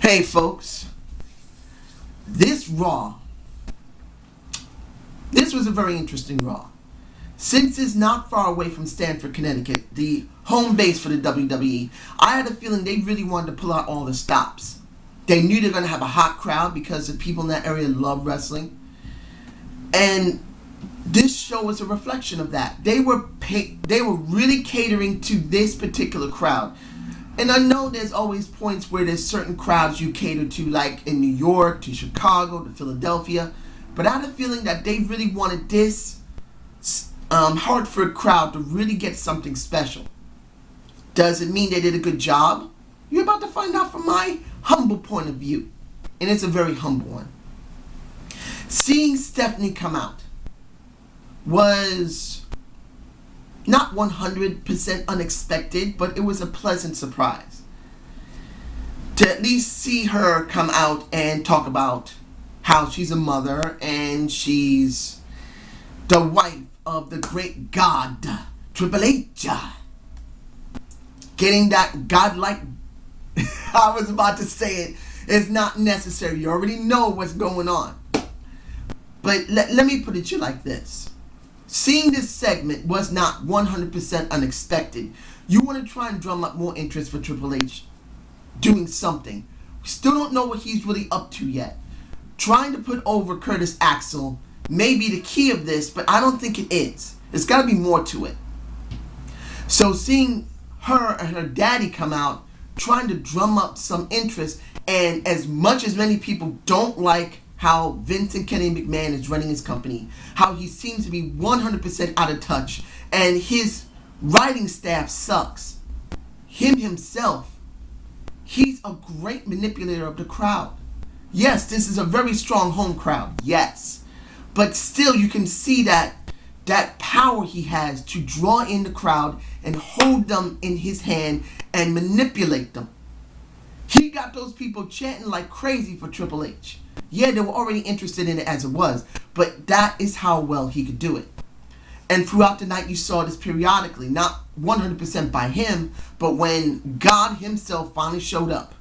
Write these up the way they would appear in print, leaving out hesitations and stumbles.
Hey folks, this Raw, this was a very interesting Raw. Since it's not far away from Stamford, Connecticut, the home base for the WWE, I had a feeling they really wanted to pull out all the stops. They knew they were going to have a hot crowd because the people in that area love wrestling. And this show was a reflection of that. They were really catering to this particular crowd. And I know there's always points where there's certain crowds you cater to, like in New York, to Chicago, to Philadelphia. But I had a feeling that they really wanted this Hartford crowd to really get something special. Does it mean they did a good job? You're about to find out from my humble point of view. And it's a very humble one. Seeing Stephanie come out was not 100% unexpected, but it was a pleasant surprise. To at least see her come out and talk about how she's a mother and she's the wife of the great God, Triple H. Getting that godlike, I was about to say it, it's not necessary. You already know what's going on. But let me put it to you like this. Seeing this segment was not 100% unexpected. You want to try and drum up more interest for Triple H doing something. We still don't know what he's really up to yet. Trying to put over Curtis Axel may be the key of this, but I don't think it is. There's got to be more to it. So seeing her and her daddy come out, trying to drum up some interest, and as much as many people don't like how Vince and Kenny McMahon is running his company, how he seems to be 100% out of touch, and his writing staff sucks. Him himself, he's a great manipulator of the crowd. Yes, this is a very strong home crowd, yes. But still, you can see that power he has to draw in the crowd and hold them in his hand and manipulate them. He got those people chanting like crazy for Triple H. Yeah, they were already interested in it as it was, but that is how well he could do it. And throughout the night, you saw this periodically, not 100% by him, but when God himself finally showed up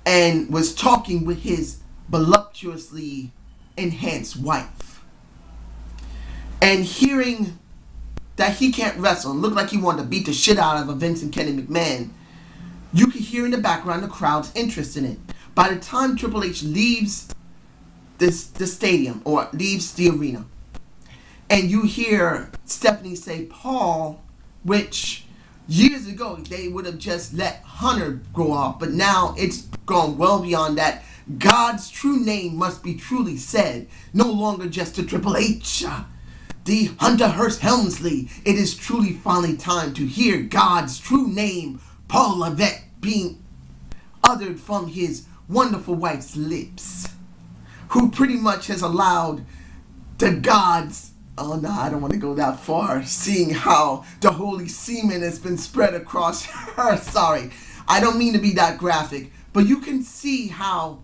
and was talking with his voluptuously enhanced wife. And hearing that he can't wrestle and looked like he wanted to beat the shit out of a Vince and Kenny McMahon, you could hear in the background the crowd's interest in it. By the time Triple H leaves the stadium or leaves the arena, and you hear Stephanie say Paul, which years ago they would have just let Hunter go off, but now it's gone well beyond that. God's true name must be truly said, no longer just to Triple H. The Hunter Hearst Helmsley, it is truly finally time to hear God's true name, Paul Levesque, being uttered from his wonderful wife's lips, who pretty much has allowed the gods, oh no, I don't want to go that far, seeing how the holy semen has been spread across her. Sorry, I don't mean to be that graphic, but you can see how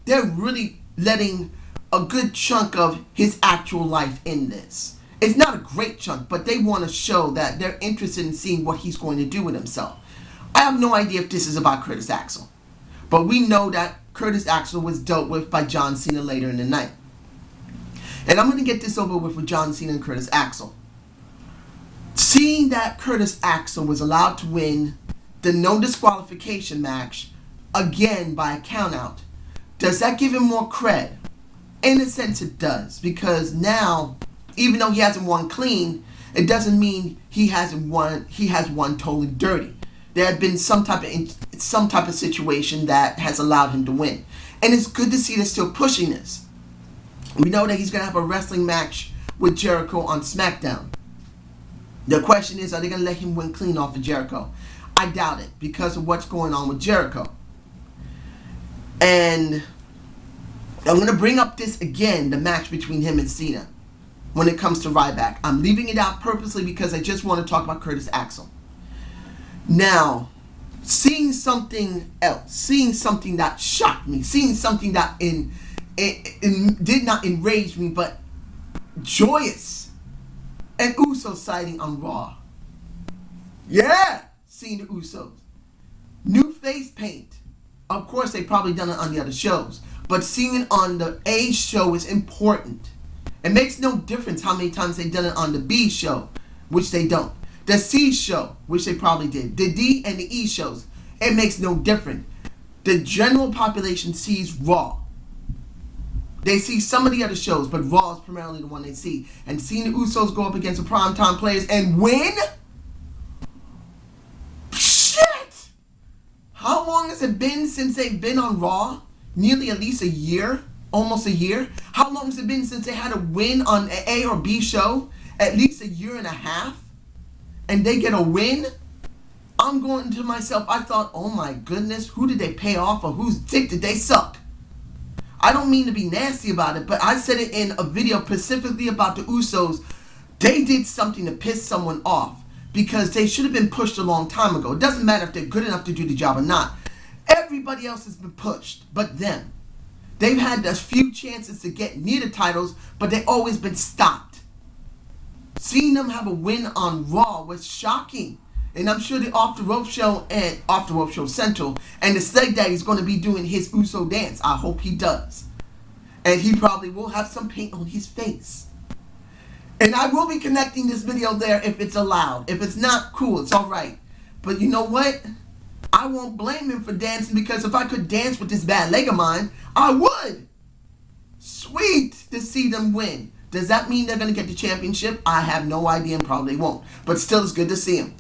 they're really letting a good chunk of his actual life in this. It's not a great chunk, but they want to show that they're interested in seeing what he's going to do with himself. I have no idea if this is about Curtis Axel, but we know that Curtis Axel was dealt with by John Cena later in the night. And I'm going to get this over with John Cena and Curtis Axel. Seeing that Curtis Axel was allowed to win the no disqualification match again by a countout, does that give him more cred? In a sense it does, because now, even though he hasn't won clean, it doesn't mean he has won totally dirty. There had been some type of situation that has allowed him to win. And it's good to see they're still pushing this. We know that he's going to have a wrestling match with Jericho on SmackDown. The question is, are they going to let him win clean off of Jericho? I doubt it, because of what's going on with Jericho. And I'm going to bring up this again, the match between him and Cena, when it comes to Ryback. I'm leaving it out purposely because I just want to talk about Curtis Axel. Now, seeing something else, seeing something that shocked me, seeing something that did not enrage me, but joyous, an Uso sighting on Raw. Yeah, seeing the Usos. New face paint. Of course, they probably done it on the other shows, but seeing it on the A show is important. It makes no difference how many times they done it on the B show, which they don't. The C show, which they probably did. The D and the E shows, it makes no difference. The general population sees Raw. They see some of the other shows, but Raw is primarily the one they see. And seeing the Usos go up against the primetime players and win? Shit! How long has it been since they've been on Raw? Nearly at least a year? Almost a year? How long has it been since they had a win on an A or B show? At least a year and a half? And they get a win? I'm going to myself, I thought, oh my goodness, who did they pay off or whose dick did they suck? I don't mean to be nasty about it, but I said it in a video specifically about the Usos. They did something to piss someone off because they should have been pushed a long time ago. It doesn't matter if they're good enough to do the job or not. Everybody else has been pushed but them. They've had a few chances to get near the titles, but they've always been stopped. Seeing them have a win on Raw was shocking. And I'm sure the Off the Rope Show and Off the Rope Show Central and the Sleg Daddy's going to be doing his Uso dance. I hope he does. And he probably will have some paint on his face. And I will be connecting this video there if it's allowed. If it's not, cool, it's alright. But you know what? I won't blame him for dancing because if I could dance with this bad leg of mine, I would. Sweet to see them win. Does that mean they're going to get the championship? I have no idea and probably won't. But still, it's good to see them.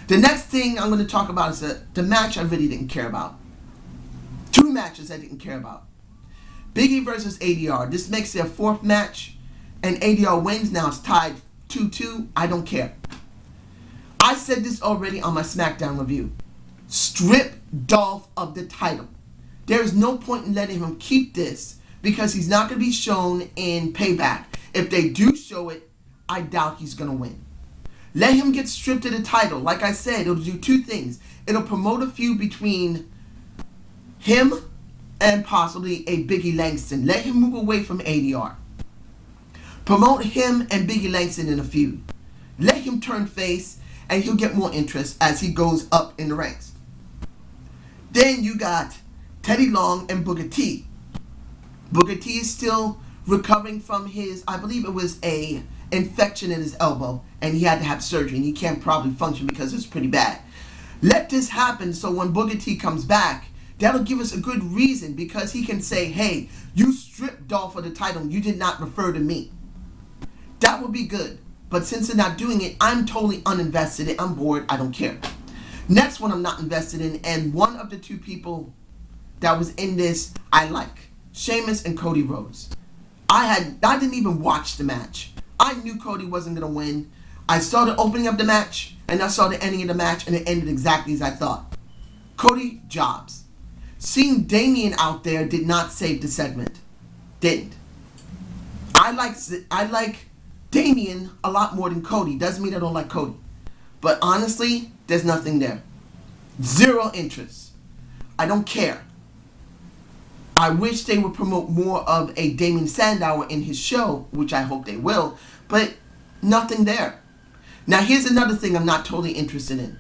The next thing I'm going to talk about is the match I really didn't care about. Two matches I didn't care about. Big E versus ADR. This makes their fourth match, and ADR wins. Now it's tied 2-2. I don't care. I said this already on my SmackDown review. Strip Dolph of the title. There is no point in letting him keep this because he's not going to be shown in Payback. If they do show it, I doubt he's going to win. Let him get stripped of the title. Like I said, it'll do two things. It'll promote a feud between him and possibly a Biggie Langston. Let him move away from ADR. Promote him and Biggie Langston in a feud. Let him turn face and he'll get more interest as he goes up in the ranks. Then you got Teddy Long and Booker T. Booker T is still recovering from his, I believe it was a infection in his elbow, and he had to have surgery, and he can't probably function because it's pretty bad. Let this happen so when Booker T comes back, that'll give us a good reason because he can say, hey, you stripped Dolph of the title, you did not refer to me. That would be good. But since they're not doing it, I'm totally uninvested. I'm bored. I don't care. Next one I'm not invested in, and one of the two people that was in this I like. Sheamus and Cody Rhodes. I didn't even watch the match. I knew Cody wasn't going to win. I saw the opening of the match, and I saw the ending of the match, and it ended exactly as I thought. Cody jobs. Seeing Damian out there did not save the segment. Didn't. I like Damian a lot more than Cody. Doesn't mean I don't like Cody. But honestly, there's nothing there. Zero interest. I don't care. I wish they would promote more of a Damien Sandow in his show, which I hope they will, but nothing there. Now here's another thing I'm not totally interested in.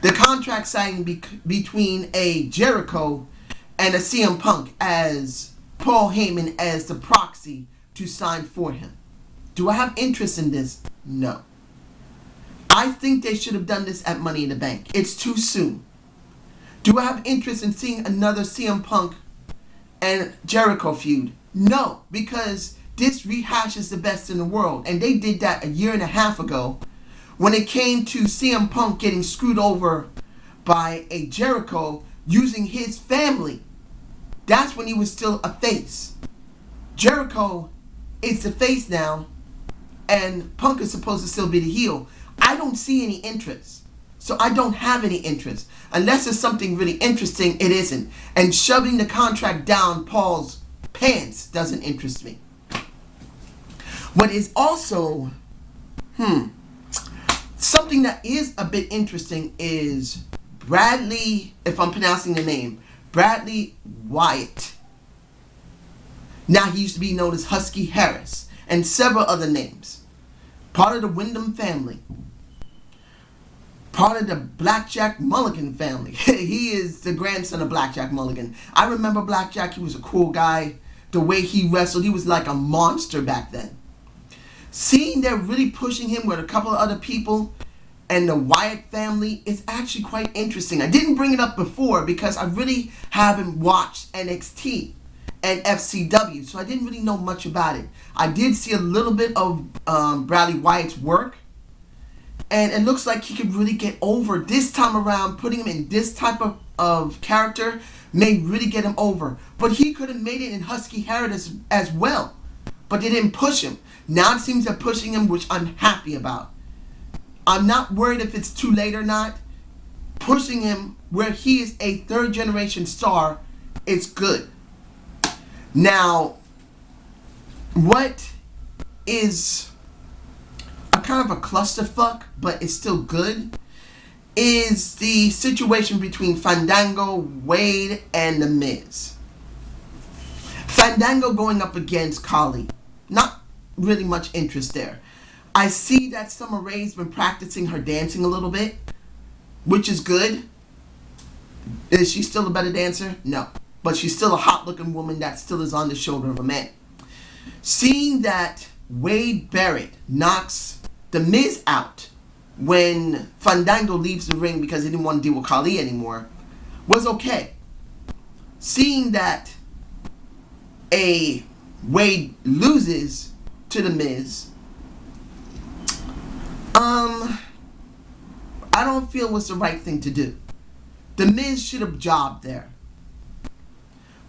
The contract signing between a Jericho and a CM Punk as Paul Heyman as the proxy to sign for him. Do I have interest in this? No. I think they should have done this at Money in the Bank. It's too soon. Do I have interest in seeing another CM Punk and Jericho feud? No, because this rehashes the best in the world. And they did that a year and a half ago when it came to CM Punk getting screwed over by a Jericho using his family. That's when he was still a face. Jericho is the face now, and Punk is supposed to still be the heel. I don't see any interest. So I don't have any interest. Unless it's something really interesting, it isn't. And shoving the contract down Paul's pants doesn't interest me. What is also, something that is a bit interesting is Bradley, if I'm pronouncing the name, Bradley Wyatt. Now he used to be known as Husky Harris and several other names. Part of the Wyndham family. part of the Blackjack Mulligan family. He is the grandson of Blackjack Mulligan. I remember Blackjack. He was a cool guy. The way he wrestled, he was like a monster back then. Seeing they're really pushing him with a couple of other people and the Wyatt family is actually quite interesting. I didn't bring it up before because I really haven't watched NXT and FCW, so I didn't really know much about it. I did see a little bit of Bradley Wyatt's work, and it looks like he could really get over this time around. Putting him in this type of character may really get him over. But he could have made it in Husky Harriet as well, but they didn't push him. Now it seems they're pushing him, which I'm happy about. I'm not worried if it's too late or not. Pushing him where he is a third generation star is good. Now, what is a kind of a clusterfuck, but it's still good, is the situation between Fandango, Wade, and The Miz. Fandango going up against Khali. Not really much interest there. I see that Summer Rae's been practicing her dancing a little bit, which is good. Is she still a better dancer? No. But she's still a hot-looking woman that still is on the shoulder of a man. Seeing that Wade Barrett knocks The Miz out when Fandango leaves the ring because he didn't want to deal with Khali anymore was okay. Seeing that Wade loses to The Miz, I don't feel was the right thing to do. The Miz should have jobbed there.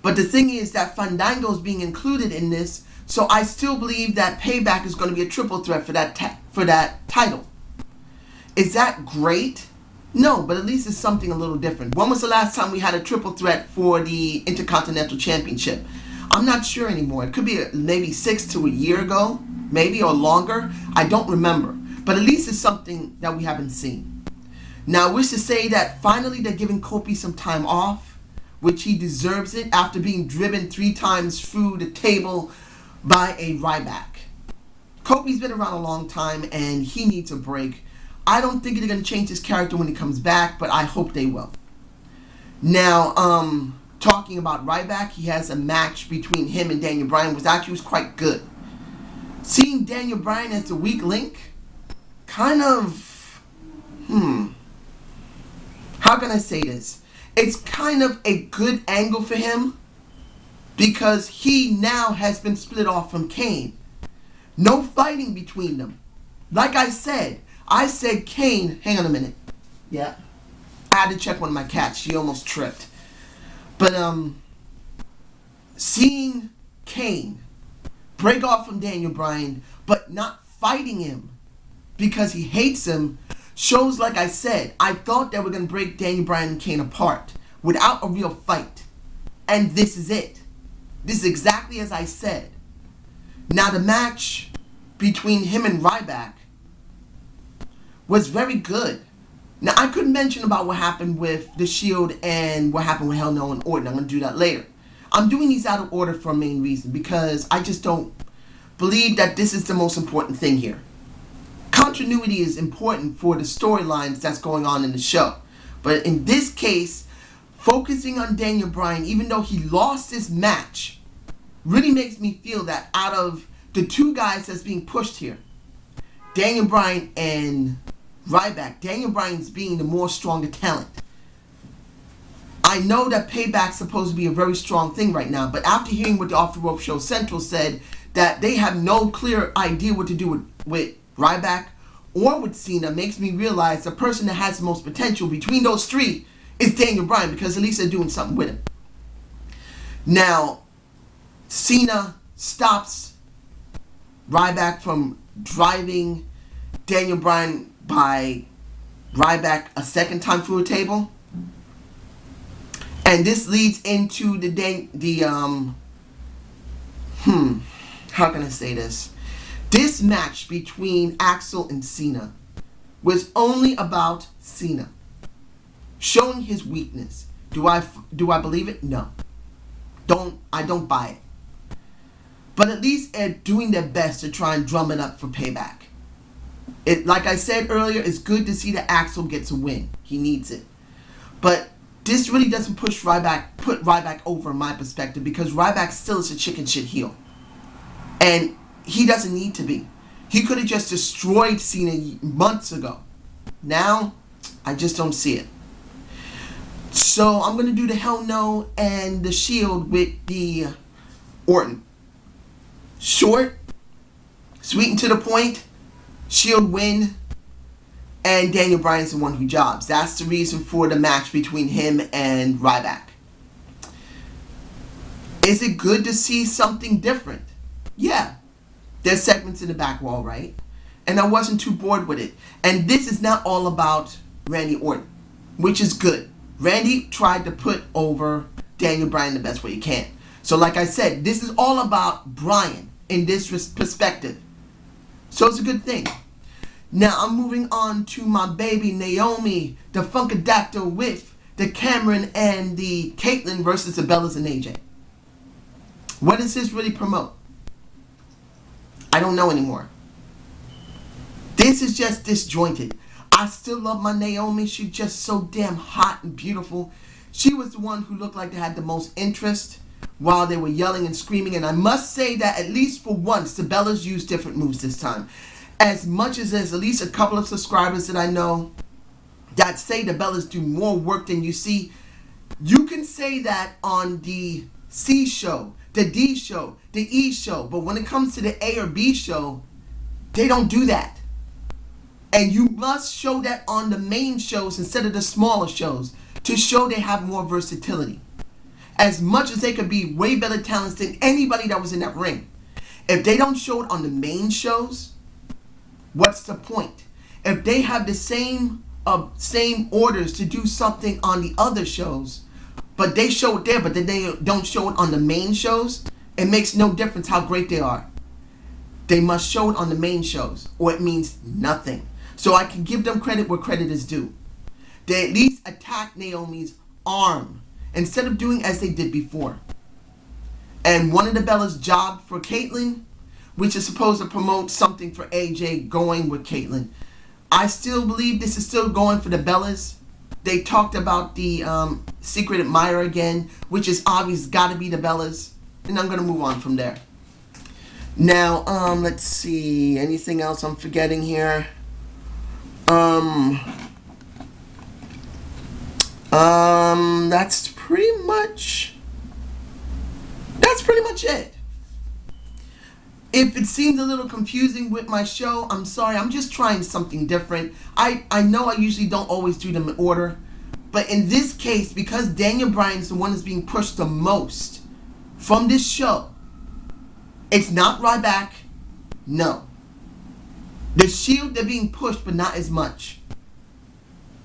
But the thing is that Fandango is being included in this, so I still believe that Payback is going to be a triple threat for that title. Is that great? No, but at least it's something a little different. When was the last time we had a triple threat for the Intercontinental Championship? I'm not sure anymore. It could be maybe 6 to a year ago, maybe, or longer. I don't remember. But at least it's something that we haven't seen. Now, I wish to say that finally they're giving Kofi some time off, which he deserves it after being driven 3 times through the table by a Ryback. Kofi's been around a long time and he needs a break. I don't think they're going to change his character when he comes back, but I hope they will. Now, talking about Ryback, he has a match between him and Daniel Bryan, which actually was quite good. Seeing Daniel Bryan as the weak link, kind of, how can I say this? It's kind of a good angle for him because he now has been split off from Kane. No fighting between them. Like I said Kane, hang on a minute. Yeah. I had to check one of my cats. She almost tripped. But seeing Kane break off from Daniel Bryan but not fighting him because he hates him shows, like I said, I thought they were going to break Daniel Bryan and Kane apart without a real fight. And this is it. This is exactly as I said. Now the match between him and Ryback was very good. Now I couldn't mention about what happened with The Shield and what happened with Hell No and Orton. I'm going to do that later. I'm doing these out of order for a main reason because I just don't believe that this is the most important thing here. Continuity is important for the storylines that's going on in the show. But in this case, focusing on Daniel Bryan, even though he lost this match, really makes me feel that out of the 2 guys that's being pushed here, Daniel Bryan and Ryback, Daniel Bryan's being the more stronger talent. I know that Payback's supposed to be a very strong thing right now, but after hearing what the Off the Rope Show Central said, that they have no clear idea what to do with Ryback or with Cena, makes me realize the person that has the most potential between those 3 is Daniel Bryan, because at least they're doing something with him. Now, Cena stops Ryback from driving Daniel Bryan by Ryback a second time through a table. And this leads into how can I say this? This match between Axel and Cena was only about Cena showing his weakness. Do I believe it? No. I don't buy it. But at least they're doing their best to try and drum it up for Payback. Like I said earlier, it's good to see that Axel gets a win. He needs it. But this really doesn't put Ryback over in my perspective, because Ryback still is a chicken shit heel. And he doesn't need to be. He could have just destroyed Cena months ago. Now, I just don't see it. So I'm going to do the Hell No and the Shield with the Orton. Short, sweet and to the point, Shield win, and Daniel Bryan's the one who jobs. That's the reason for the match between him and Ryback. Is it good to see something different? Yeah. There's segments in the back wall, right? And I wasn't too bored with it. And this is not all about Randy Orton, which is good. Randy tried to put over Daniel Bryan the best way he can. So like I said, this is all about Bryan in this perspective. So it's a good thing. Now I'm moving on to my baby Naomi, the Funkadactyl with the Cameron and the Caitlyn versus the Bellas and AJ. What does this really promote? I don't know anymore. This is just disjointed. I still love my Naomi. She's just so damn hot and beautiful. She was the one who looked like they had the most interest while they were yelling and screaming. And I must say that at least for once, the Bellas used different moves this time. As much as there's at least a couple of subscribers that I know that say the Bellas do more work than you see, you can say that on the C show, the D show, the E show. But when it comes to the A or B show, they don't do that. And you must show that on the main shows instead of the smaller shows to show they have more versatility. As much as they could be way better talents than anybody that was in that ring, if they don't show it on the main shows, what's the point? If they have the same orders to do something on the other shows, but they show it there, but then they don't show it on the main shows, it makes no difference how great they are. They must show it on the main shows, or it means nothing. So I can give them credit where credit is due. They at least attacked Naomi's arm instead of doing as they did before. And one of the Bellas jobbed for Caitlyn, which is supposed to promote something for AJ going with Caitlyn. I still believe this is still going for the Bellas. They talked about the Secret Admirer again, which is obvious got to be the Bellas. And I'm going to move on from there. Now, let's see. Anything else I'm forgetting here? That's pretty much it. If it seemed a little confusing with my show, I'm sorry. I'm just trying something different. I know I usually don't always do them in order, but in this case, because Daniel Bryan's the one that's being pushed the most from this show, it's not Ryback. No. The Shield, they're being pushed, but not as much.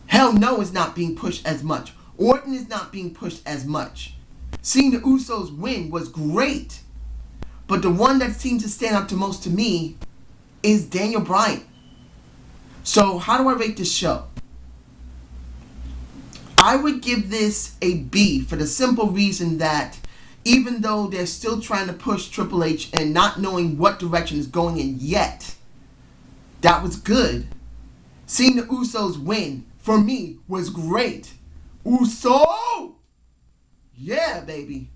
Hell No is not being pushed as much. Orton is not being pushed as much. Seeing the Usos win was great. But the one that seems to stand out the most to me is Daniel Bryan. So how do I rate this show? I would give this a B for the simple reason that even though they're still trying to push Triple H and not knowing what direction is going in yet, that was good. Seeing the Usos win, for me, was great. Uso! Yeah, baby.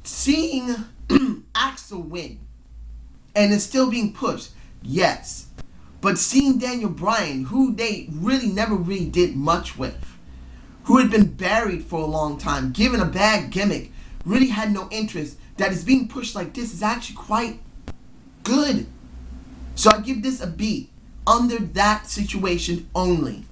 Seeing Axel win and is still being pushed, yes. But seeing Daniel Bryan, who they really never really did much with, who had been buried for a long time, given a bad gimmick, really had no interest, that is being pushed like this is actually quite good. So I give this a B under that situation only.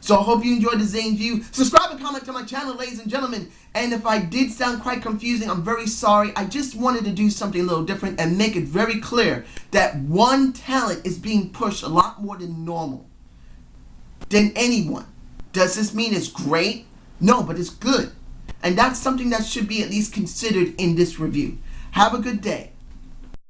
So I hope you enjoyed the Zane View. Subscribe and comment to my channel, ladies and gentlemen. And if I did sound quite confusing, I'm very sorry. I just wanted to do something a little different and make it very clear that one talent is being pushed a lot more than normal, than anyone. Does this mean it's great? No, but it's good. And that's something that should be at least considered in this review. Have a good day.